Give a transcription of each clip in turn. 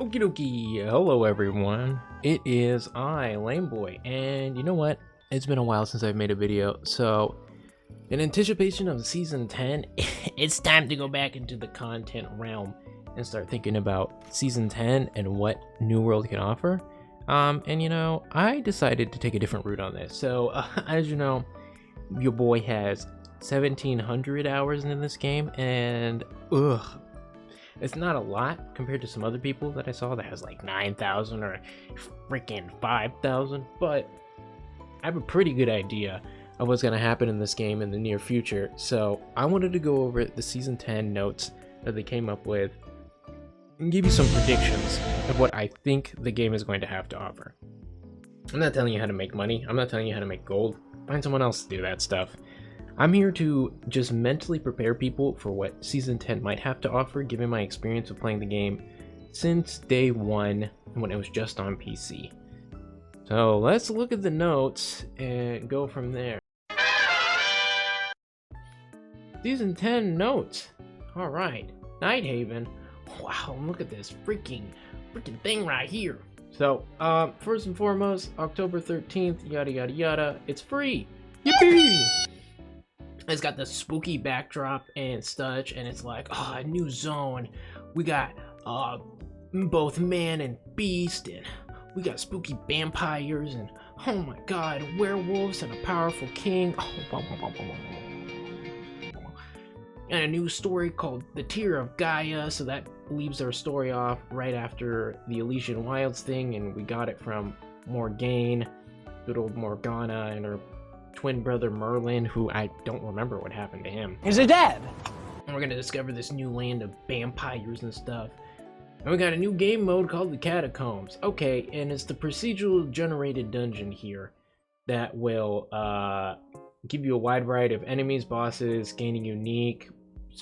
Okie dokie, hello everyone. It is I, LameBoi, and you know what? It's been a while since I've made a video, so in anticipation of season 10, it's time to go back into the content realm and start thinking about season 10 and what New World can offer. And you know, I decided to take a different route on this. So, as you know, your boy has 1,700 hours in this game, and it's not a lot compared to some other people that I saw that has like 9,000 or freaking 5,000, but I have a pretty good idea of what's going to happen in this game in the near future. So I wanted to go over the season 10 notes that they came up with and give you some predictions of what I think the game is going to have to offer. I'm not telling you how to make money. I'm not telling you how to make gold. Find someone else to do that stuff. I'm here to just mentally prepare people for what Season 10 might have to offer, given my experience of playing the game since day one when it was just on PC. So let's look at the notes and go from there. Season 10 notes. Alright, Nighthaven. Wow, look at this freaking thing right here. So, first and foremost, October 13th, yada yada yada, it's free! Yippee! It's got the spooky backdrop and such, and it's like, oh, a new zone. We got both man and beast, and we got spooky vampires, and oh my god, werewolves and a powerful king. And a new story called The Tear of Gaia, so that leaves our story off right after the Elysian Wilds thing, and we got it from Morgane, good old Morgana, and her twin brother Merlin, who I don't remember what happened to him. Is he dead? And we're gonna discover this new land of vampires and stuff. And we got a new game mode called the Catacombs. Okay, and it's the procedural generated dungeon here that will give you a wide variety of enemies, bosses, gaining unique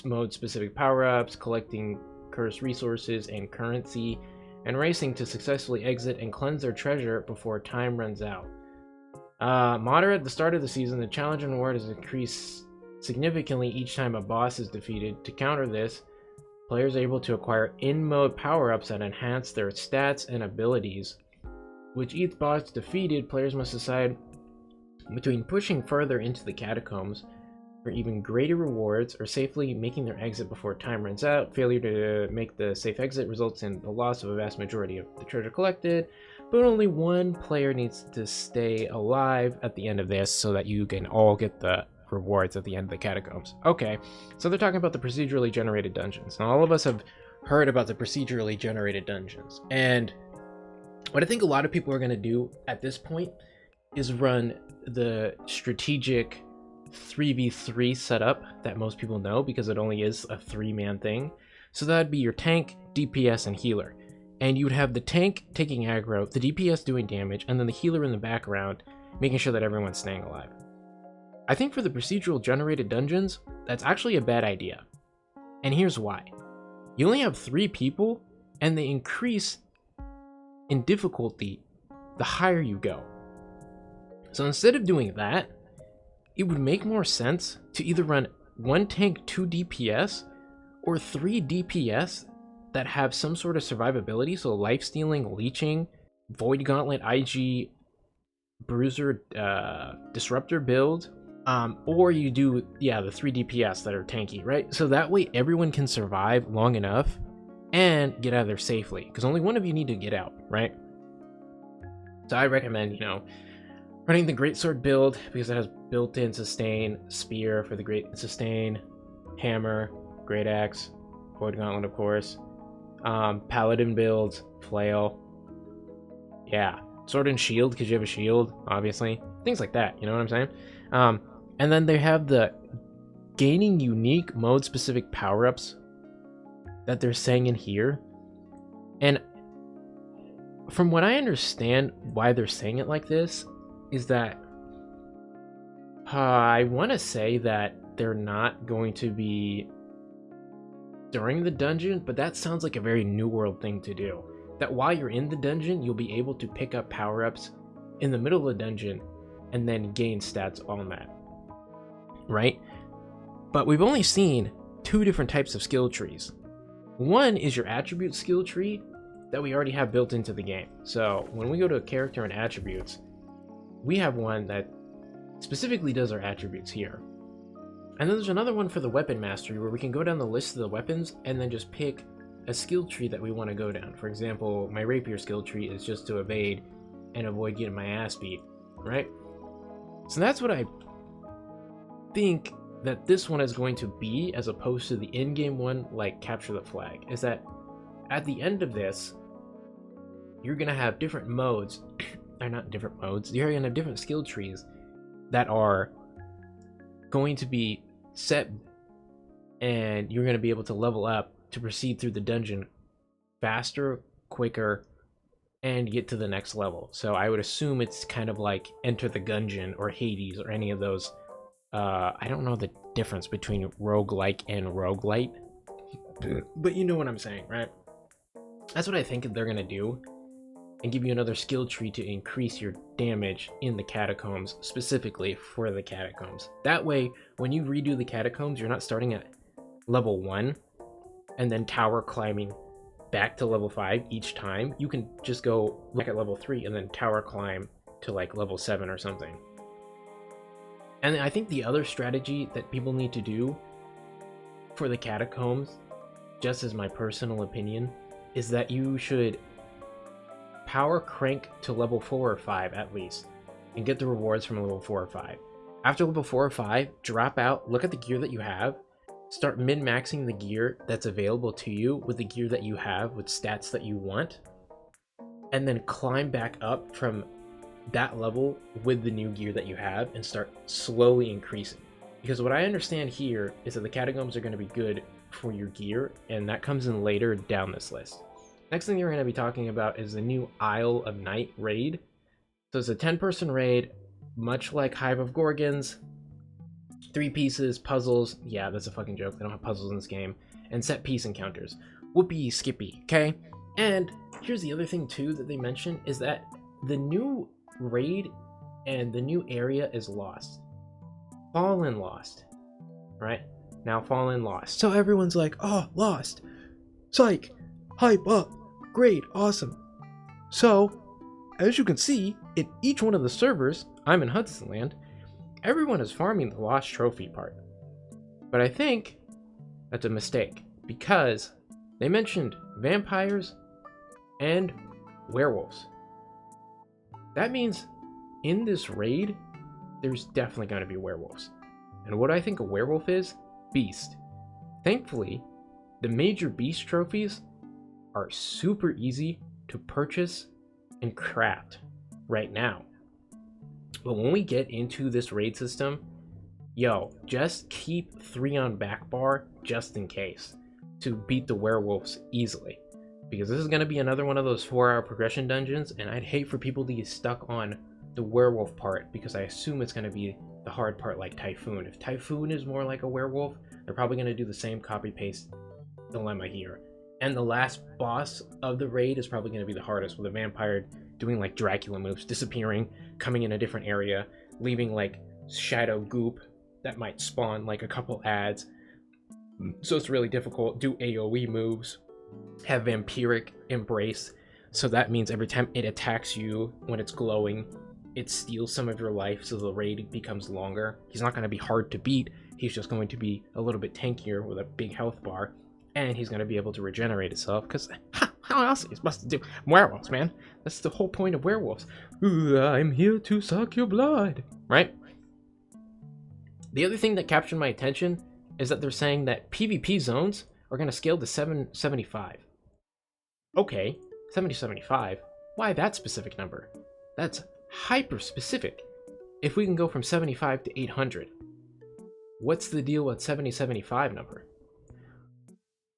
mode specific power-ups, collecting cursed resources and currency, and racing to successfully exit and cleanse their treasure before time runs out. Moderate at the start of the season, the challenge and reward is increased significantly each time a boss is defeated. To counter this, players are able to acquire in-mode power-ups that enhance their stats and abilities. With each boss defeated, players must decide between pushing further into the catacombs for even greater rewards or safely making their exit before time runs out. Failure to make the safe exit results in the loss of a vast majority of the treasure collected, but only one player needs to stay alive at the end of this so that you can all get the rewards at the end of the catacombs. Okay, so they're talking about the procedurally generated dungeons. Now, all of us have heard about the procedurally generated dungeons, and what I think a lot of people are going to do at this point is run the strategic 3v3 setup that most people know, because it only is a 3-man thing. So that'd be your tank, DPS, and healer. And you would have the tank taking aggro, the DPS doing damage, and then the healer in the background making sure that everyone's staying alive. I think for the procedural generated dungeons, that's actually a bad idea. And here's why. You only have 3 people, and they increase in difficulty the higher you go. So instead of doing that, it would make more sense to either run 1 tank 2 DPS or 3 DPS that have some sort of survivability, so life stealing, leeching, void gauntlet, IG, bruiser, disruptor build, or you do the 3 DPS that are tanky, right? So that way everyone can survive long enough and get out of there safely, because only one of you need to get out, right? So I recommend, you know, running the greatsword build because it has built-in sustain, spear for the great sustain, hammer, great axe, void gauntlet of course, paladin builds, flail, yeah, sword and shield because you have a shield, obviously, things like that, you know what I'm saying? And then they have the gaining unique mode specific power-ups that they're saying in here, and from what I understand why they're saying it like this is that I want to say that they're not going to be during the dungeon, but that sounds like a very New World thing to do. That while you're in the dungeon, you'll be able to pick up power-ups in the middle of the dungeon and then gain stats on that, right? But we've only seen 2 different types of skill trees. One is your attribute skill tree, that we already have built into the game. So when we go to character and attributes, we have one that specifically does our attributes here. And then there's another one for the weapon mastery where we can go down the list of the weapons and then just pick a skill tree that we want to go down. For example, my rapier skill tree is just to evade and avoid getting my ass beat, right? So that's what I think that this one is going to be, as opposed to the in-game one like capture the flag, is that at the end of this, you're going to have different modes, or not different modes, you're going to have different skill trees that are going to be set, and you're going to be able to level up to proceed through the dungeon faster, quicker, and get to the next level. So I would assume it's kind of like Enter the Gungeon or Hades or any of those. I don't know the difference between roguelike and roguelite, but you know what I'm saying, right? That's what I think they're gonna do, and give you another skill tree to increase your damage in the catacombs, specifically for the catacombs. That way, when you redo the catacombs, you're not starting at level 1 and then tower climbing back to level 5 each time. You can just go back at level 3 and then tower climb to like level 7 or something. And I think the other strategy that people need to do for the catacombs, just as my personal opinion, is that you should power crank to level 4 or 5 at least, and get the rewards from level 4 or 5. After level 4 or 5, drop out, look at the gear that you have, start min-maxing the gear that's available to you with the gear that you have with stats that you want, and then climb back up from that level with the new gear that you have and start slowly increasing. Because what I understand here is that the catacombs are going to be good for your gear, and that comes in later down this list. Next thing you're going to be talking about is the new Isle of Night raid. So it's a 10-person raid, much like Hive of Gorgons. 3 pieces, puzzles. Yeah, that's a fucking joke. They don't have puzzles in this game. And set piece encounters. Whoopee skippy, okay? And here's the other thing too that they mentioned is that the new raid and the new area is lost. Fallen lost, right? Now Fallen lost. So everyone's like, oh, lost. Psych. Hype up. Great. Awesome. So, as you can see, in each one of the servers, I'm in Hudson Land, everyone is farming the lost trophy part. But I think that's a mistake, because they mentioned vampires and werewolves. That means in this raid, there's definitely going to be werewolves. And what I think a werewolf is? Beast. Thankfully, the major beast trophies are super easy to purchase and craft right now. But when we get into this raid system, yo, just keep 3 on back bar just in case to beat the werewolves easily. Because this is going to be another one of those 4-hour progression dungeons, and I'd hate for people to get stuck on the werewolf part, because I assume it's going to be the hard part like Typhoon. If Typhoon is more like a werewolf, they're probably going to do the same copy-paste dilemma here. And the last boss of the raid is probably going to be the hardest, with a vampire doing like Dracula moves, disappearing, coming in a different area, leaving like shadow goop that might spawn like a couple ads. So it's really difficult. Do AoE moves, have vampiric embrace, so that means every time it attacks you when it's glowing, it steals some of your life, so the raid becomes longer. He's not going to be hard to beat, he's just going to be a little bit tankier with a big health bar, and he's going to be able to regenerate itself, because how else are you supposed to do? Werewolves, man. That's the whole point of werewolves. Ooh, I'm here to suck your blood, right? The other thing that captured my attention is that they're saying that PvP zones are going to scale to 775. Okay, 775? Why that specific number? That's hyper specific. If we can go from 75 to 800, what's the deal with 7075 number?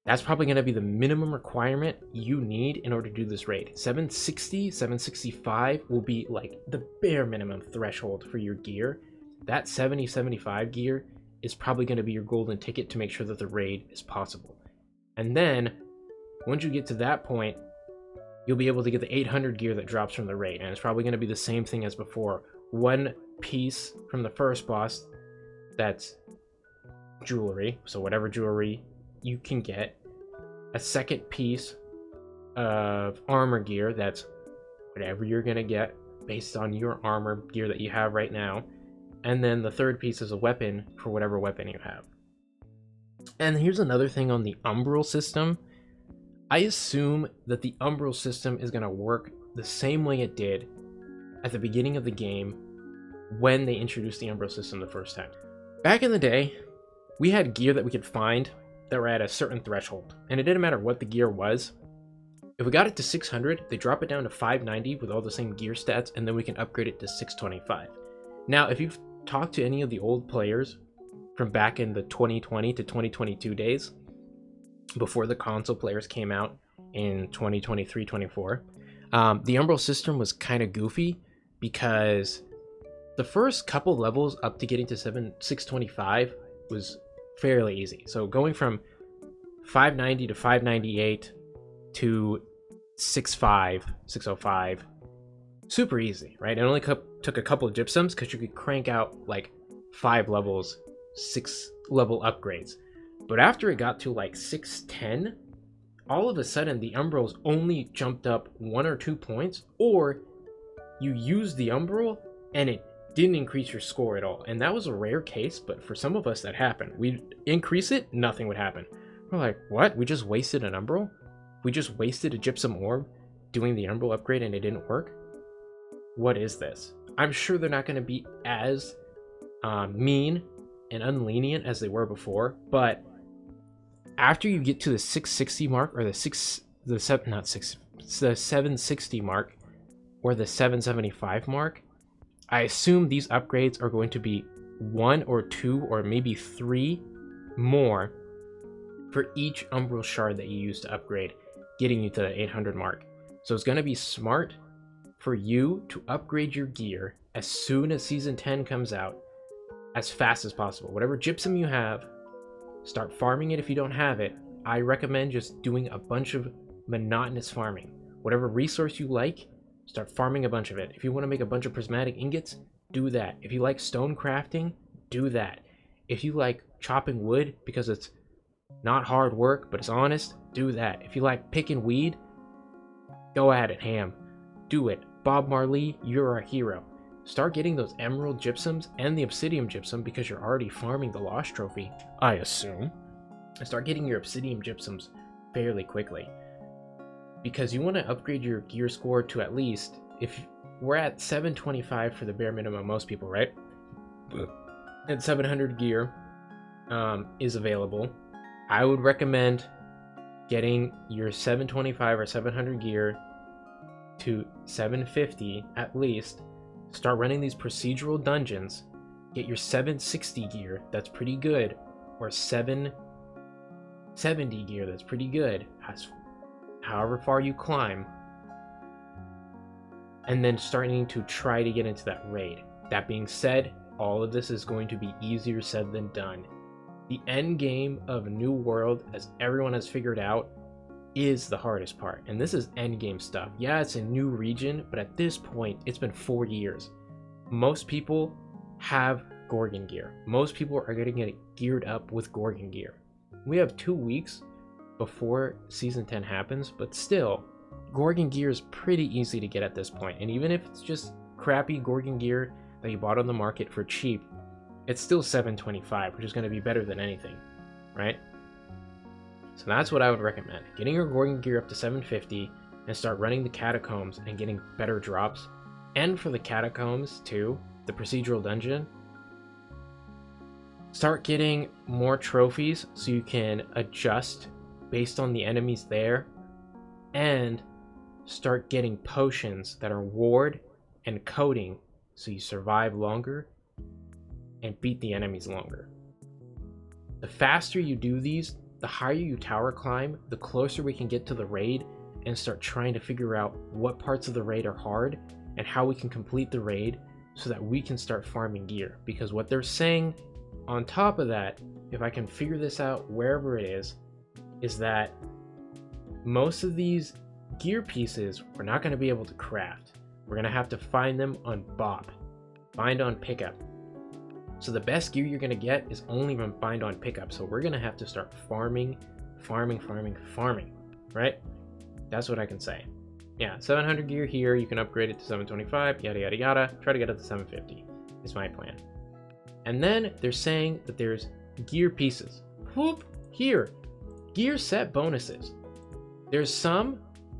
That's probably going to be the minimum requirement you need in order to do this raid. 760, 765 will be like the bare minimum threshold for your gear. That 7075 gear is probably going to be your golden ticket to make sure that the raid is possible. And then, once you get to that point, you'll be able to get the 800 gear that drops from the raid. And it's probably going to be the same thing as before. 1 piece from the first boss, that's jewelry. So whatever jewelry you can get. A second piece of armor gear. That's whatever you're gonna get based on your armor gear that you have right now. And then the third piece is a weapon for whatever weapon you have. And here's another thing on the umbral system. I assume that the umbral system is gonna work the same way it did at the beginning of the game when they introduced the umbral system the first time. Back in the day, we had gear that we could find that were at a certain threshold, and it didn't matter what the gear was. If we got it to 600, they drop it down to 590 with all the same gear stats, and then we can upgrade it to 625. Now, if you've talked to any of the old players from back in the 2020 to 2022 days, before the console players came out in 2023-24, the umbral system was kind of goofy because the first couple levels up to getting to 625 was fairly easy. So going from 590 to 598 to 605, super easy, right? It only took a couple of gypsums because you could crank out like 5 levels, 6 level upgrades. But after it got to like 610, all of a sudden the umbrals only jumped up 1 or 2 points, or you used the umbral and it didn't increase your score at all. And that was a rare case, but for some of us that happened. We'd increase it, nothing would happen. We're like, what? We just wasted an umbral? We just wasted a gypsum orb doing the umbral upgrade and it didn't work? What is this? I'm sure they're not going to be as mean and unlenient as they were before, but after you get to the 660 mark, or the 760 mark, or the 775 mark, I assume these upgrades are going to be 1 or 2 or maybe 3 more for each umbral shard that you use to upgrade, getting you to the 800 mark. So it's going to be smart for you to upgrade your gear as soon as Season 10 comes out, as fast as possible. Whatever gypsum you have, start farming it if you don't have it. I recommend just doing a bunch of monotonous farming. Whatever resource you like, start farming a bunch of it. If you want to make a bunch of prismatic ingots, do that. If you like stone crafting, do that. If you like chopping wood because it's not hard work but it's honest, do that. If you like picking weed, go at it, ham. Do it. Bob Marley, you're a hero. Start getting those emerald gypsums and the obsidian gypsum because you're already farming the lost trophy, I assume. And start getting your obsidian gypsums fairly quickly, because you want to upgrade your gear score to at least, if we're at 725 for the bare minimum, most people, right? And 700 gear is available. I would recommend getting your 725 or 700 gear to 750 at least. Start running these procedural dungeons, get your 760 gear, that's pretty good, or 770 gear, that's pretty good, however far you climb, and then starting to try to get into that raid. That being said, all of this is going to be easier said than done. The end game of New World, as everyone has figured out, is the hardest part, and this is end game stuff. Yeah, it's a new region, but at this point it's been 4 years. Most people have Gorgon gear. Most people are going to get geared up with Gorgon gear. We have 2 weeks before Season 10 happens, but still, Gorgon gear is pretty easy to get at this point. And even if it's just crappy Gorgon gear that you bought on the market for cheap, it's still 725, which is going to be better than anything, right? So that's what I would recommend. Getting your Gorgon gear up to 750 and start running the catacombs and getting better drops. And for the catacombs too, the procedural dungeon, start getting more trophies so you can adjust based on the enemies there, and start getting potions that are ward and coating so you survive longer and beat the enemies longer. The faster you do these, the higher you tower climb, the closer we can get to the raid and start trying to figure out what parts of the raid are hard and how we can complete the raid so that we can start farming gear. Because what they're saying on top of that, if I can figure this out wherever it is that most of these gear pieces we're not going to be able to craft. We're going to have to find them on BOP, bind on pickup. So the best gear you're going to get is only from bind on pickup. So we're going to have to start farming, right? That's what I can say. Yeah, 700 gear here, you can upgrade it to 725, yada yada yada. Try to get it to 750 is my plan. And then they're saying that there's gear pieces. Whoop, here, gear set bonuses. There's some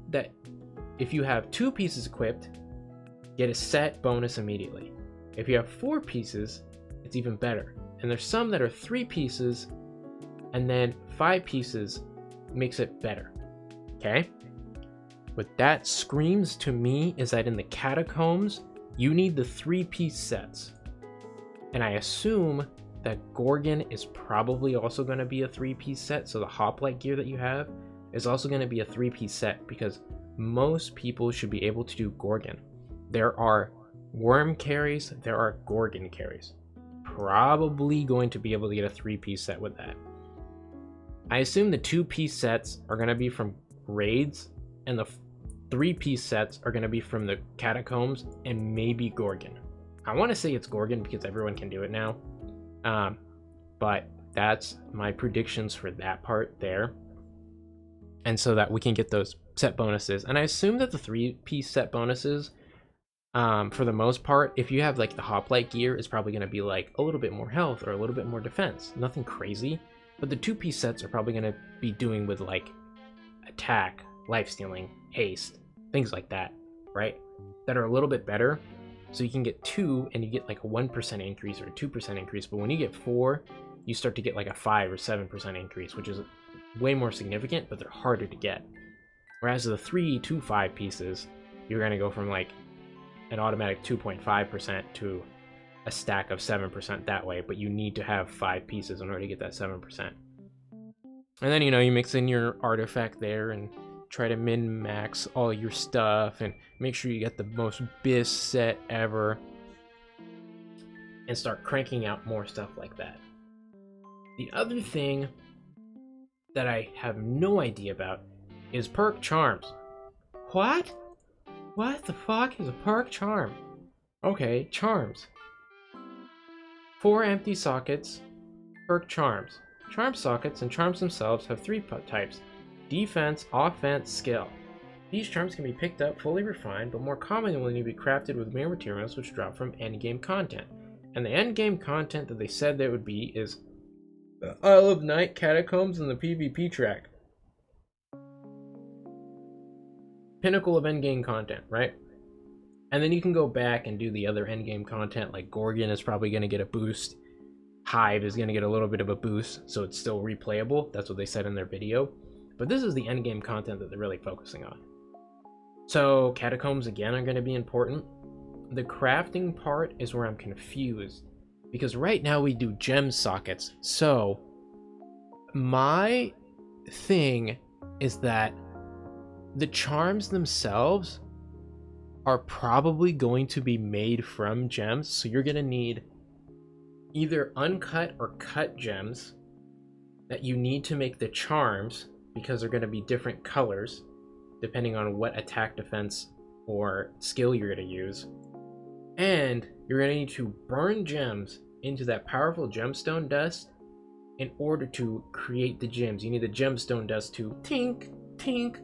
that if you have 2 pieces equipped, get a set bonus immediately. If you have 4 pieces, it's even better. And there's some that are 3 pieces, and then 5 pieces makes it better. Okay? What that screams to me is that in the catacombs, you need the 3-piece sets. And I assume that Gorgon is probably also going to be a 3-piece set, so the hoplite gear that you have is also going to be a 3-piece set, because most people should be able to do Gorgon. There are worm carries, there are Gorgon carries. Probably going to be able to get a 3-piece set with that. I assume the 2-piece sets are going to be from raids, and the 3-piece sets are going to be from the catacombs and maybe Gorgon. I want to say it's Gorgon because everyone can do it now. But that's my predictions for that part there. And so that we can get those set bonuses. And I assume that the 3-piece set bonuses, for the most part, if you have like the hoplite gear, is probably going to be like a little bit more health or a little bit more defense. Nothing crazy. But the 2-piece sets are probably going to be doing with like attack, life stealing, haste, things like that, right? That are a little bit better. So you can get 2 and you get like a 1% increase or a 2% increase. But when you get 4, you start to get like a 5 or 7% increase, which is way more significant, but they're harder to get. Whereas the 3 to 5 pieces, you're going to go from like an automatic 2.5% to a stack of 7% that way, but you need to have 5 pieces in order to get that 7%. And then, you know, you mix in your artifact there and try to min-max all your stuff and make sure you get the most biz set ever and start cranking out more stuff like that. The other thing that I have no idea about is perk charms. What? What the fuck is a perk charm? Okay, charms. 4 empty sockets, perk charms. Charm sockets and charms themselves have 3 types: defense, offense, skill. These charms can be picked up fully refined, but more commonly will need to be crafted with mere materials which drop from endgame content. And the endgame content that they said there would be is the Isle of Night, Catacombs, and the PvP track. Pinnacle of endgame content, right? And then you can go back and do the other endgame content, like Gorgon is probably going to get a boost. Hive is going to get a little bit of a boost, so it's still replayable. That's what they said in their video. But this is the endgame content that they're really focusing on. So catacombs, again, are going to be important. The crafting part is where I'm confused, because right now we do gem sockets. So my thing is that the charms themselves are probably going to be made from gems, so you're going to need either uncut or cut gems that you need to make the charms, because they're going to be different colors depending on what attack, defense, or skill you're going to use. And you're going to need to burn gems into that powerful gemstone dust in order to create the gems. You need the gemstone dust to tink, tink,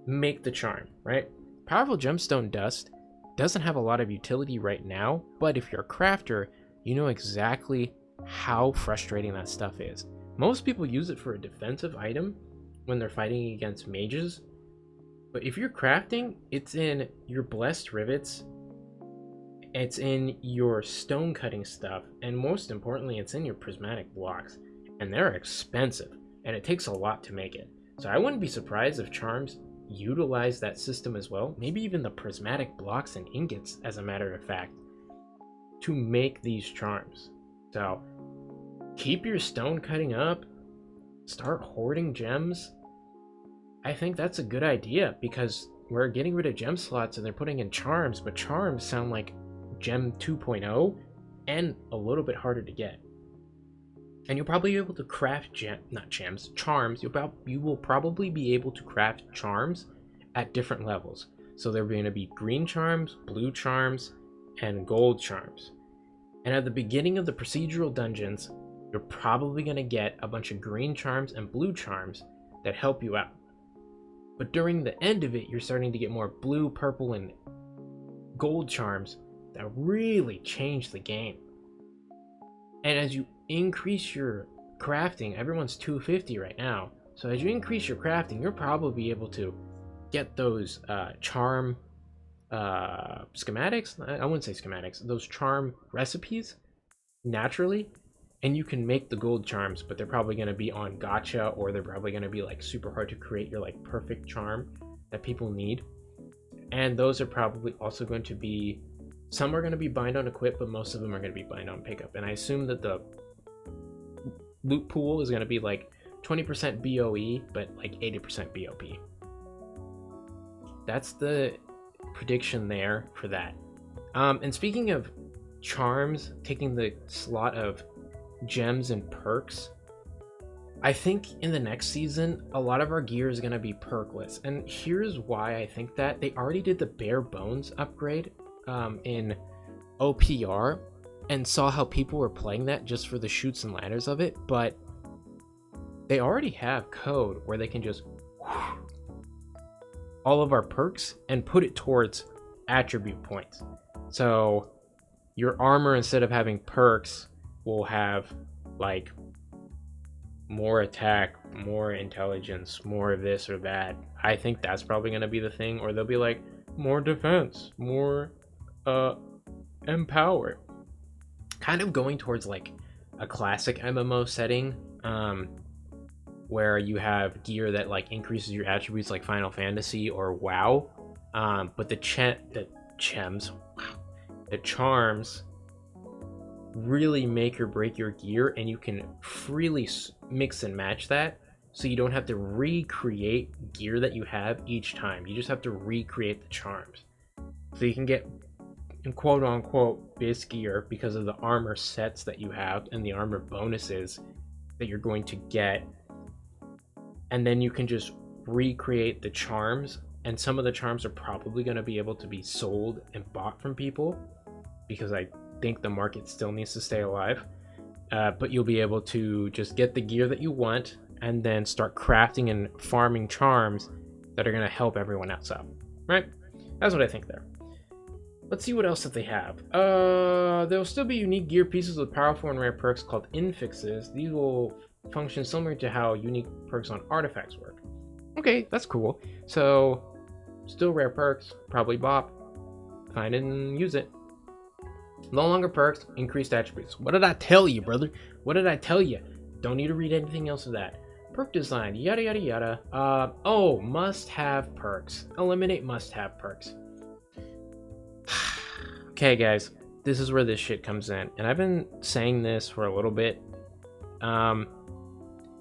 make the charm, right? Powerful gemstone dust doesn't have a lot of utility right now, but if you're a crafter, you know exactly how frustrating that stuff is. Most people use it for a defensive item when they're fighting against mages, but if you're crafting, it's in your blessed rivets, it's in your stone cutting stuff, and most importantly, it's in your prismatic blocks, and they're expensive, and it takes a lot to make it. So I wouldn't be surprised if charms utilize that system as well, maybe even the prismatic blocks and ingots, as a matter of fact, to make these charms. So keep your stone cutting up, start hoarding gems. I think that's a good idea, because we're getting rid of gem slots and they're putting in charms, but charms sound like gem 2.0 and a little bit harder to get. And you'll probably be able to craft charms. You will probably be able to craft charms at different levels. So they're going to be green charms, blue charms, and gold charms. And at the beginning of the procedural dungeons, you're probably going to get a bunch of green charms and blue charms that help you out. But during the end of it, you're starting to get more blue, purple, and gold charms that really change the game. And as you increase your crafting, everyone's 250 right now. So as you increase your crafting, you'll probably be able to get those charm schematics. I wouldn't say schematics. Those charm recipes naturally, and you can make the gold charms, but they're probably going to be on gacha, or they're probably going to be like super hard to create your like perfect charm that people need. And those are probably also going to be, some are going to be bind on equip, but most of them are going to be bind on pickup. And I assume that the loot pool is going to be like 20% BOE, but like 80% BOP. That's the prediction there for that. And speaking of charms taking the slot of gems and perks, I think in the next season a lot of our gear is going to be perkless, and here's why I think that. They already did the bare bones upgrade in OPR and saw how people were playing that just for the chutes and ladders of it, but they already have code where they can just all of our perks and put it towards attribute points. So your armor, instead of having perks, will have like more attack, more intelligence, more of this or that. I think that's probably going to be the thing. Or they'll be like more defense, more empower, kind of going towards like a classic MMO setting, where you have gear that like increases your attributes like Final Fantasy or WoW, but the charms really make or break your gear, and you can freely mix and match that, so you don't have to recreate gear that you have each time. You just have to recreate the charms, so you can get quote unquote base gear because of the armor sets that you have and the armor bonuses that you're going to get, and then you can just recreate the charms. And some of the charms are probably going to be able to be sold and bought from people, because I think the market still needs to stay alive. But you'll be able to just get the gear that you want and then start crafting and farming charms that are going to help everyone else out, right? That's what I think there. Let's see what else that they have. There'll still be unique gear pieces with powerful and rare perks called infixes. These will function similar to how unique perks on artifacts work. Okay, that's cool. So still rare perks, probably bop. Find it and use it. No longer perks, increased attributes. What did I tell you, brother? What did I tell you? Don't need to read anything else of that. Perk design, yada yada yada. Oh, must-have perks. Eliminate must-have perks. Okay, guys, this is where this shit comes in, and I've been saying this for a little bit.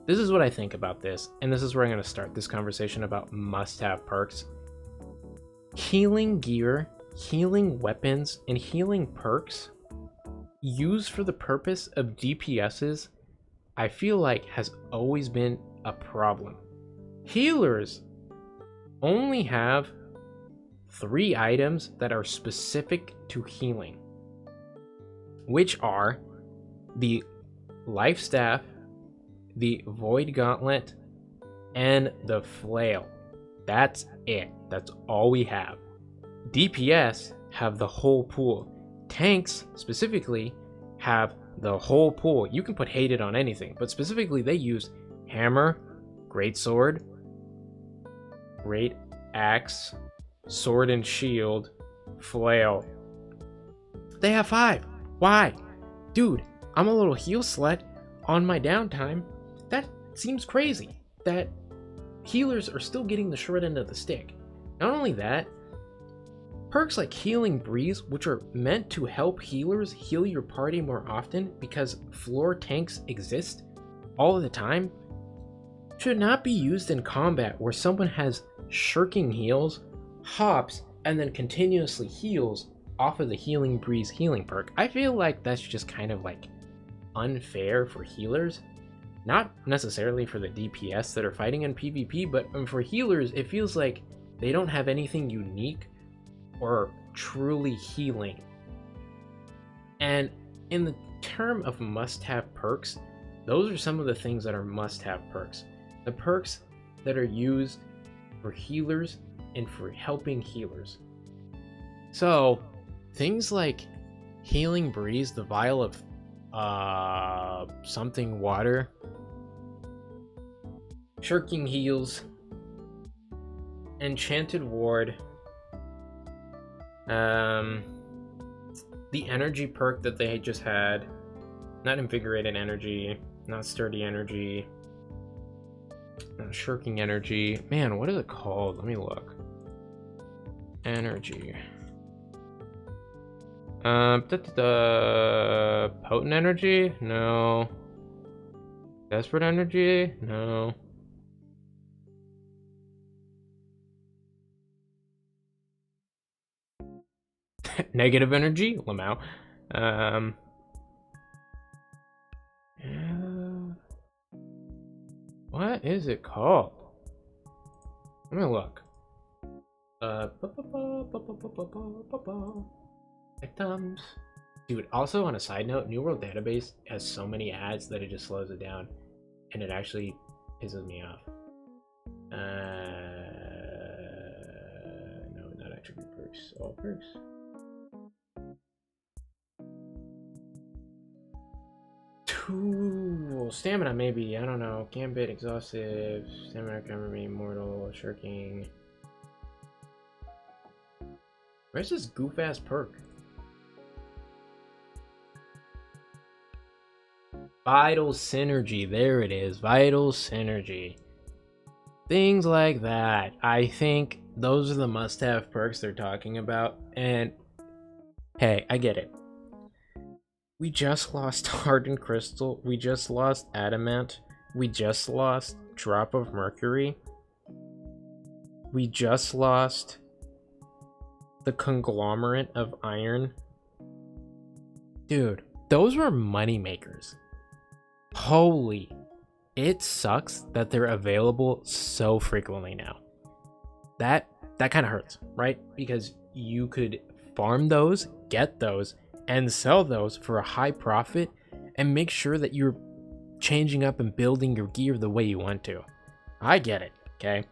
This is what I think about this, and this is where I'm going to start this conversation about must-have perks. Healing gear, healing weapons, and healing perks used for the purpose of DPSs, I feel like has always been a problem. Healers only have 3 items that are specific to healing, which are the life staff, the void gauntlet, and the flail. That's it. That's all we have. DPS have the whole pool. Tanks specifically have the whole pool. You can put hated on anything, but specifically they use hammer, great sword, great axe, sword and shield, flail. They have 5. Why? Dude, I'm a little heal slut on my downtime. That seems crazy that healers are still getting the short end of the stick. Not only that, perks like Healing Breeze, which are meant to help healers heal your party more often because floor tanks exist all of the time, should not be used in combat where someone has shirking heals, hops, and then continuously heals off of the Healing Breeze healing perk. I feel like that's just kind of like unfair for healers. Not necessarily for the DPS that are fighting in PvP, but for healers, it feels like they don't have anything unique or truly healing. And in the term of must-have perks, those are some of the things that are must-have perks. The perks that are used for healers and for helping healers. So things like Healing Breeze, the vial of something water, Shirking Heals, Enchanted Ward, the energy perk that they just had, not Invigorated Energy, not Sturdy Energy, not Shirking Energy. Man, what is it called? Let me look. Energy. Potent Energy? No. Desperate Energy? No. Negative Energy? Lamau. What is it called? Let me look. Victims. Dude, also on a side note, New World Database has so many ads that it just slows it down, and it actually pisses me off. No, not attribute perks. All perks. Tool. Stamina, maybe. I don't know. Gambit, Exhaustive. Stamina can remain immortal. Shirking. Where's this goof-ass perk? Vital Synergy. There it is. Vital Synergy. Things like that. I think those are the must-have perks they're talking about. And hey, I get it. We just lost Hardened Crystal. We just lost Adamant. We just lost Drop of Mercury. We just lost the Conglomerate of Iron. Dude, those were money makers. Holy, it sucks that they're available so frequently now. That kind of hurts, right? Because you could farm those, get those, and sell those for a high profit and make sure that you're changing up and building your gear the way you want to. I get it, okay?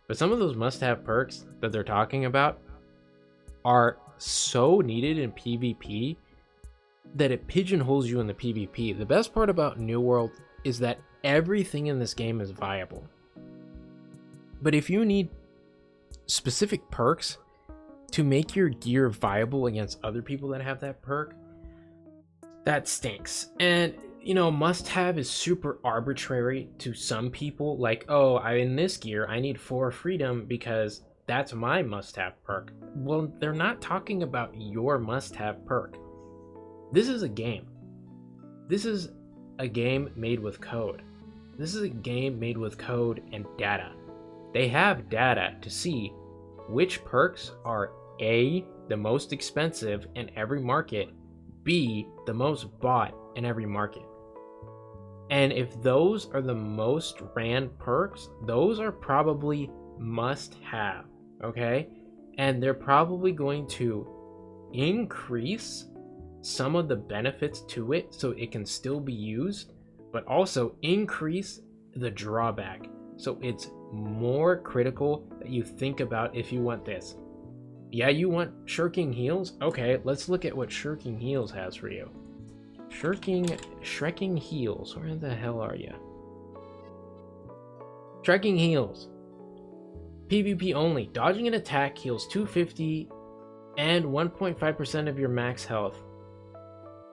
But some of those must-have perks that they're talking about are so needed in PvP that it pigeonholes you in the PvP. The best part about New World is that everything in this game is viable. But if you need specific perks to make your gear viable against other people that have that perk, that stinks. And you know, must-have is super arbitrary to some people. Like, oh, in this gear I need 4 freedom because that's my must-have perk. Well, they're not talking about your must-have perk. This is a game. This is a game made with code. This is a game made with code and data. They have data to see which perks are A, the most expensive in every market, B, the most bought in every market. And if those are the most ran perks, those are probably must have, okay? And they're probably going to increase some of the benefits to it so it can still be used, but also increase the drawback. So it's more critical that you think about if you want this. Yeah, you want Shirking Heals? Okay, let's look at what Shirking Heals has for you. Shrekking Heals. Where the hell are you? Shrekking Heals. PvP only. Dodging an attack heals 250 and 1.5% of your max health.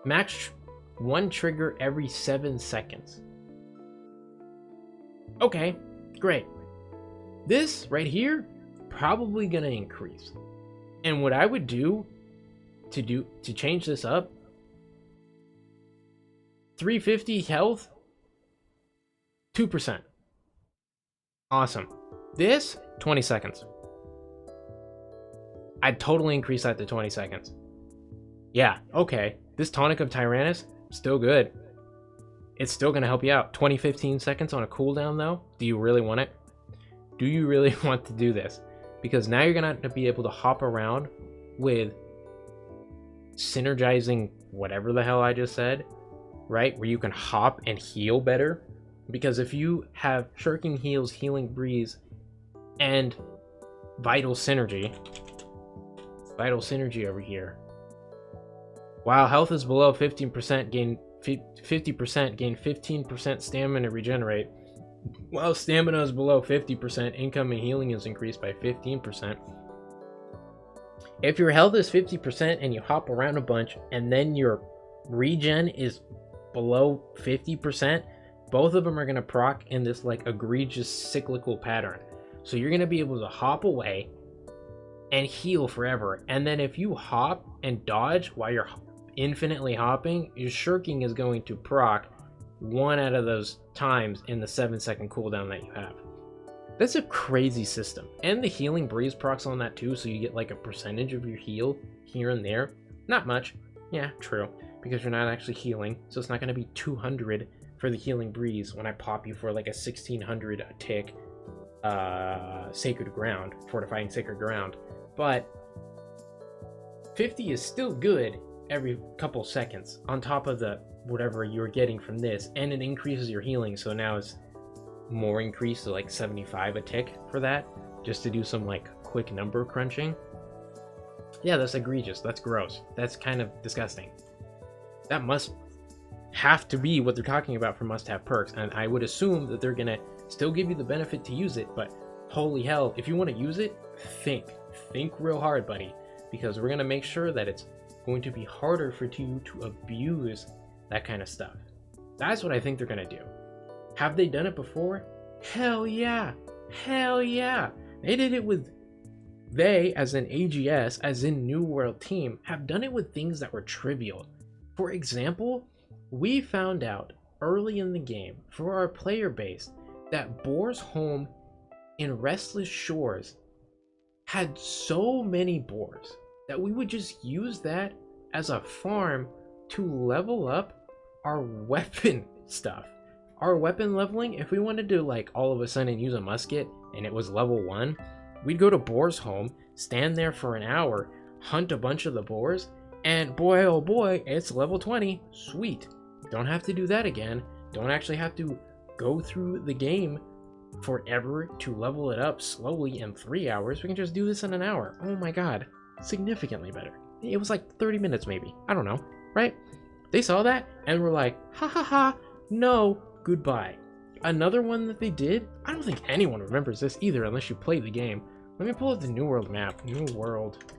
Max one trigger every 7 seconds. Okay, great. This right here, probably gonna increase. And what I would do to change this up, 350 health, 2%. Awesome. This, 20 seconds. I'd totally increase that to 20 seconds. Yeah, okay. This Tonic of Tyrannus, still good. It's still going to help you out. 15 seconds on a cooldown though. Do you really want it? Do you really want to do this? Because now you're going to have to be able to hop around with synergizing whatever the hell I just said, right? Where you can hop and heal better. Because if you have Shirking Heals, Healing Breeze, and vital synergy. Vital synergy over here. While health is below 15%, gain 50%, gain 15% stamina regenerate. While stamina is below 50%, incoming healing is increased by 15%. If your health is 50% and you hop around a bunch and then your regen is below 50%, both of them are going to proc in this like egregious cyclical pattern. So you're going to be able to hop away and heal forever. And then if you hop and dodge while you're infinitely hopping, your shirking is going to proc 1 out of those times in the 7-second cooldown that you have. That's a crazy system. And the healing breeze procs on that too, so you get like a percentage of your heal here and there. Not much. Yeah, true. Because you're not actually healing, so it's not going to be 200 for the healing breeze when I pop you for like a 1600 tick sacred ground, fortifying sacred ground. But 50 is still good every couple seconds on top of the whatever you're getting from this, and it increases your healing, so now it's more increased to like 75 a tick for that, just to do some like quick number crunching. Yeah, that's egregious. That's gross. That's kind of disgusting. That must have to be what they're talking about for must-have perks, and I would assume that they're gonna still give you the benefit to use it, but holy hell, if you want to use it, think real hard, buddy, because we're gonna make sure that it's going to be harder for you to abuse that kind of stuff. That's what I think they're gonna do. Have they done it before? Hell yeah. Hell yeah. They did it with, they as in AGS, as in New World Team, have done it with things that were trivial. For example, we found out early in the game for our player base that Boar's Home in Restless Shores had so many boars that we would just use that as a farm to level up our weapon stuff. Our weapon leveling, if we wanted to like all of a sudden use a musket and it was level 1, we'd go to Boar's Home, stand there for an hour, hunt a bunch of the boars, and boy oh boy, it's level 20. Sweet. Don't have to do that again. Don't actually have to go through the game forever to level it up slowly in 3 hours. We can just do this in an hour. Oh my god. Significantly better. It was like 30 minutes maybe. I don't know. Right? They saw that and were like, ha ha ha, no, goodbye. Another one that they did, I don't think anyone remembers this either unless you play the game. Let me pull up the New World map. New World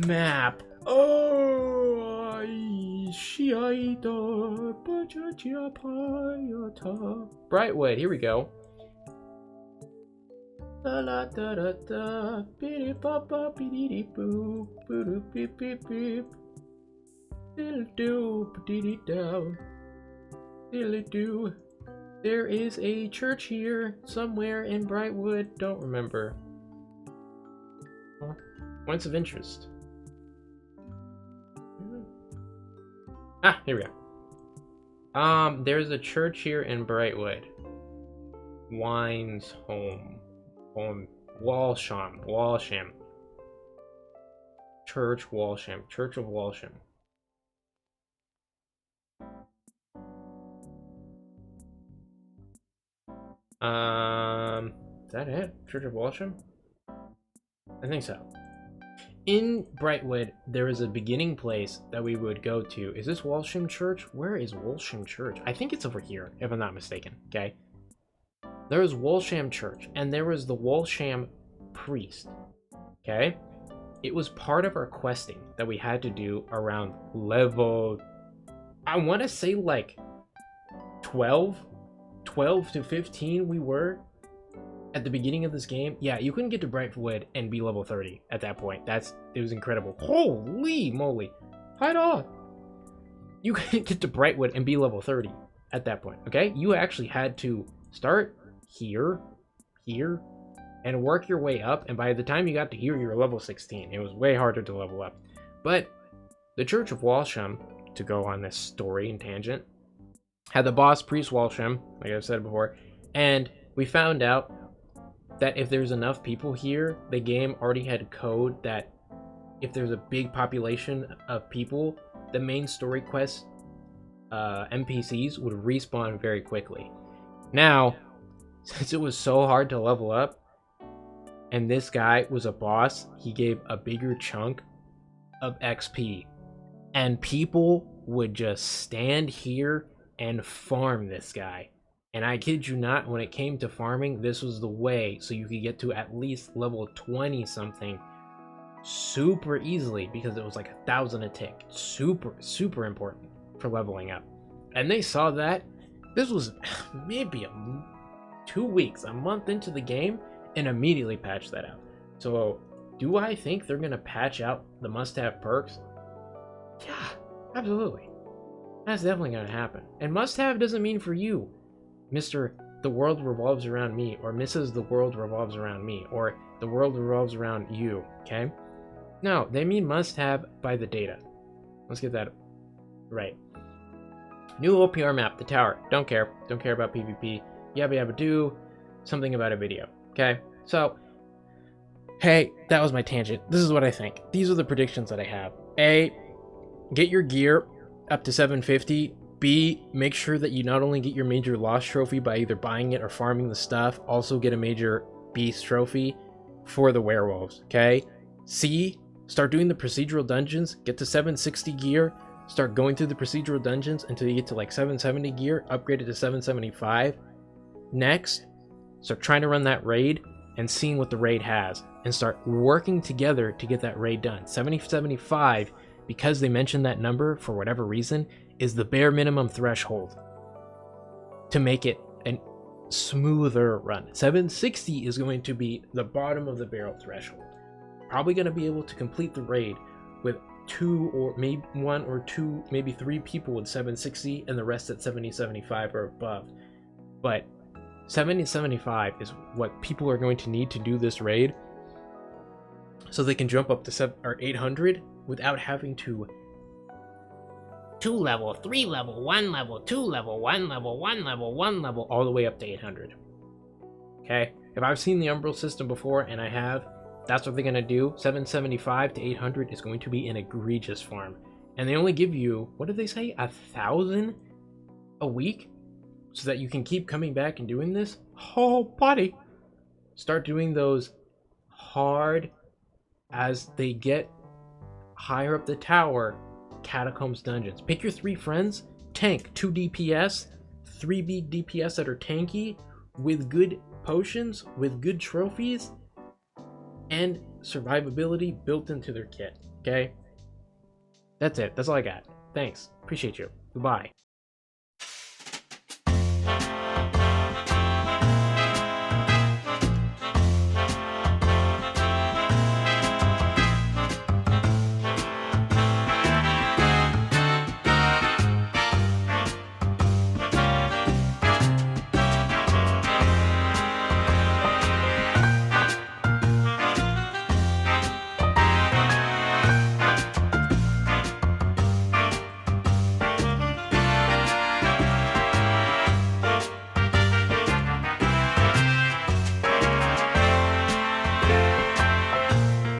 map. Oh, Brightwood, here we go. There is a church here somewhere in Brightwood. Don't remember. Points of interest. Ah, here we go. There's a church here in Brightwood. Wine's Home. Walsham. Church Walsham. Church of Walsham. Is that it? Church of Walsham? I think so. In Brightwood, there is a beginning place that we would go to. Is this Walsham Church? Where is Walsham Church? I think it's over here, if I'm not mistaken, okay? There was Walsham Church, and there was the Walsham Priest, okay? It was part of our questing that we had to do around level, I want to say like 12 to 15 we were at the beginning of this game. Yeah, you couldn't get to Brightwood and be level 30 at that point. It was incredible. Holy moly. Hide on. You couldn't get to Brightwood and be level 30 at that point, okay? You actually had to start here, and work your way up, and by the time you got to here, you were level 16. It was way harder to level up. But the Church of Walsham, to go on this story and tangent, had the boss Priest Walsham, like I've said before, and we found out that if there's enough people here, the game already had code that if there's a big population of people, the main story quest NPCs would respawn very quickly. Now, since it was so hard to level up, and this guy was a boss, he gave a bigger chunk of XP. And people would just stand here and farm this guy. And I kid you not, when it came to farming, this was the way so you could get to at least level 20 something super easily, because it was like 1,000 a tick. Super important for leveling up. And they saw that. This was maybe 2 weeks, a month into the game, and immediately patched that out. So do I think they're gonna patch out the must-have perks? Yeah, absolutely. That's definitely gonna happen. And must-have doesn't mean for you, Mr. The world revolves around me, or Mrs. The world revolves around me, or the world revolves around you, okay? No, they mean must-have by the data. Let's get that right. New OPR map, the tower. Don't care. Don't care about PvP. Yabba yabba do. Something about a video. Okay? So, hey, that was my tangent. This is what I think. These are the predictions that I have. A, get your gear up to 750. B, make sure that you not only get your major loss trophy by either buying it or farming the stuff, also get a major beast trophy for the werewolves. Okay? C, start doing the procedural dungeons. Get to 760 gear. Start going through the procedural dungeons until you get to like 770 gear, upgrade it to 775. Next, start trying to run that raid and seeing what the raid has, and start working together to get that raid done. 7075, because they mentioned that number for whatever reason, is the bare minimum threshold to make it a smoother run. 760 is going to be the bottom of the barrel threshold. Probably going to be able to complete the raid with 2 or maybe 1 or 2, maybe 3 people with 760 and the rest at 7075 or above. But 7075 is what people are going to need to do this raid, so they can jump up to 800 without having to 2 level, 3 level, 1 level, 2 level, 1 level, 1 level, 1 level, all the way up to 800. Okay? If I've seen the Umbral system before, and I have, that's what they're going to do. 775 to 800 is going to be an egregious farm. And they only give you, what did they say, 1,000 a week? So that you can keep coming back and doing this? Oh, buddy. Start doing those hard as they get higher up the tower catacombs dungeons. Pick your 3 friends, tank 2 DPS, 3B DPS that are tanky, with good potions, with good trophies, and survivability built into their kit. Okay? That's it. That's all I got. Thanks. Appreciate you. Goodbye.